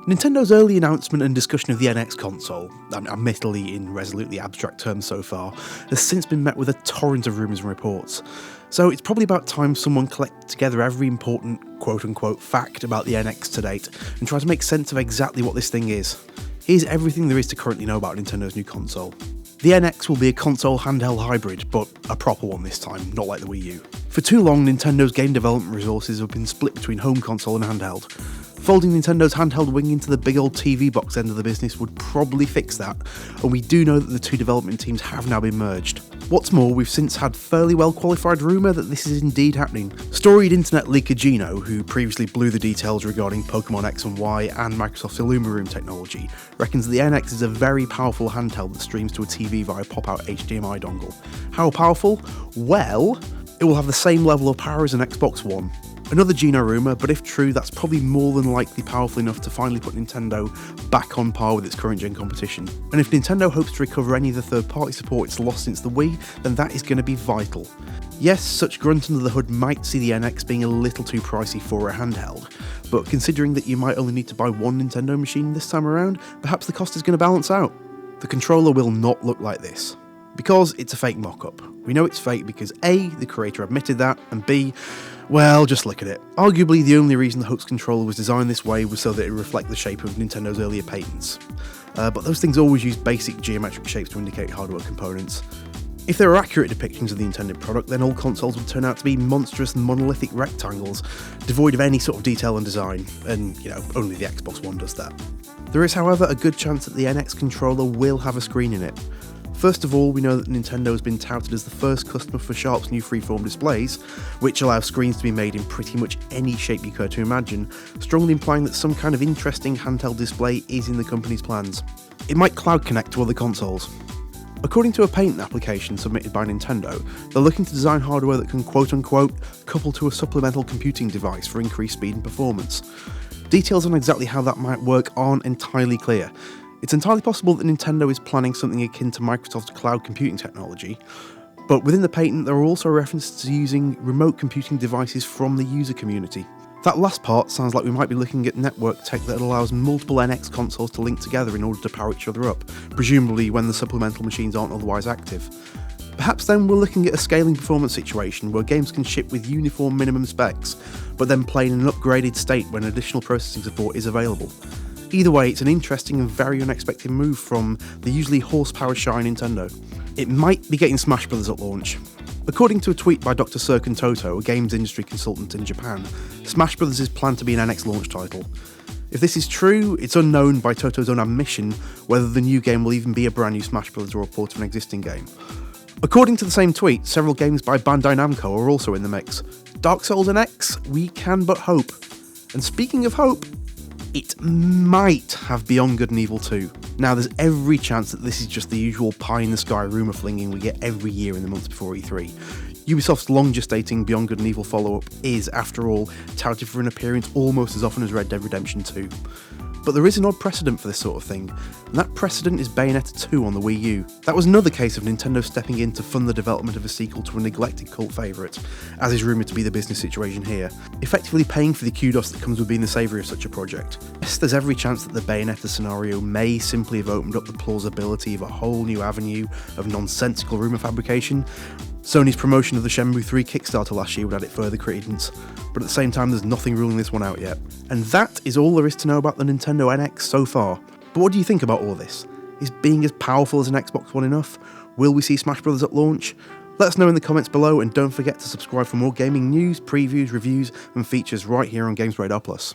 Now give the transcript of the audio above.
Nintendo's early announcement and discussion of the NX console, admittedly in resolutely abstract terms so far, has since been met with a torrent of rumours and reports. So it's probably about time someone collected together every important quote-unquote fact about the NX to date and tried to make sense of exactly what this thing is. Here's everything there is to currently know about Nintendo's new console. The NX will be a console-handheld hybrid, but a proper one this time, not like the Wii U. For too long, Nintendo's game development resources have been split between home console and handheld. Folding Nintendo's handheld wing into the big old TV box end of the business would probably fix that, and we do know that the two development teams have now been merged. What's more, we've since had fairly well qualified rumour that this is indeed happening. Storied internet leaker Gino, who previously blew the details regarding Pokemon X and Y and Microsoft's Illumaroom technology, reckons the NX is a very powerful handheld that streams to a TV via pop-out HDMI dongle. How powerful? Well, it will have the same level of power as an Xbox One. Another Gino rumour, but if true, that's probably more than likely powerful enough to finally put Nintendo back on par with its current gen competition. And if Nintendo hopes to recover any of the third-party support it's lost since the Wii, then that is going to be vital. Yes, such grunt under the hood might see the NX being a little too pricey for a handheld, but considering that you might only need to buy one Nintendo machine this time around, perhaps the cost is going to balance out. The controller will not look like this. Because it's a fake mock-up. We know it's fake because A, the creator admitted that, and B, well, just look at it. Arguably the only reason the Hux controller was designed this way was so that it would reflect the shape of Nintendo's earlier patents. But those things always use basic geometric shapes to indicate hardware components. If there are accurate depictions of the intended product, then all consoles would turn out to be monstrous monolithic rectangles, devoid of any sort of detail and design, and, only the Xbox One does that. There is, however, a good chance that the NX controller will have a screen in it. First of all, we know that Nintendo has been touted as the first customer for Sharp's new freeform displays, which allow screens to be made in pretty much any shape you care to imagine, strongly implying that some kind of interesting handheld display is in the company's plans. It might cloud connect to other consoles. According to a patent application submitted by Nintendo, they're looking to design hardware that can quote-unquote couple to a supplemental computing device for increased speed and performance. Details on exactly how that might work aren't entirely clear. It's entirely possible that Nintendo is planning something akin to Microsoft's cloud computing technology, but within the patent there are also references to using remote computing devices from the user community. That last part sounds like we might be looking at network tech that allows multiple NX consoles to link together in order to power each other up, presumably when the supplemental machines aren't otherwise active. Perhaps then we're looking at a scaling performance situation where games can ship with uniform minimum specs, but then play in an upgraded state when additional processing support is available. Either way, it's an interesting and very unexpected move from the usually horsepower-shy Nintendo. It might be getting Smash Bros. At launch. According to a tweet by Dr. Serkan Toto, a games industry consultant in Japan, Smash Bros. Is planned to be an NX launch title. If this is true, it's unknown by Toto's own admission whether the new game will even be a brand new Smash Bros. Or a port of an existing game. According to the same tweet, several games by Bandai Namco are also in the mix. Dark Souls and X? We can but hope. And speaking of hope, it might have Beyond Good and Evil 2. Now, there's every chance that this is just the usual pie-in-the-sky rumour flinging we get every year in the months before E3. Ubisoft's long-gestating Beyond Good and Evil follow-up is, after all, touted for an appearance almost as often as Red Dead Redemption 2. But there is an odd precedent for this sort of thing, and that precedent is Bayonetta 2 on the Wii U. That was another case of Nintendo stepping in to fund the development of a sequel to a neglected cult favourite, as is rumoured to be the business situation here, effectively paying for the kudos that comes with being the saviour of such a project. Yes, there's every chance that the Bayonetta scenario may simply have opened up the plausibility of a whole new avenue of nonsensical rumour fabrication. Sony's promotion of the Shenmue 3 Kickstarter last year would add it further credence, but at the same time there's nothing ruling this one out yet. And that is all there is to know about the Nintendo NX so far. But what do you think about all this? Is being as powerful as an Xbox One enough? Will we see Smash Bros. At launch? Let us know in the comments below, and don't forget to subscribe for more gaming news, previews, reviews and features right here on GamesRadar Plus.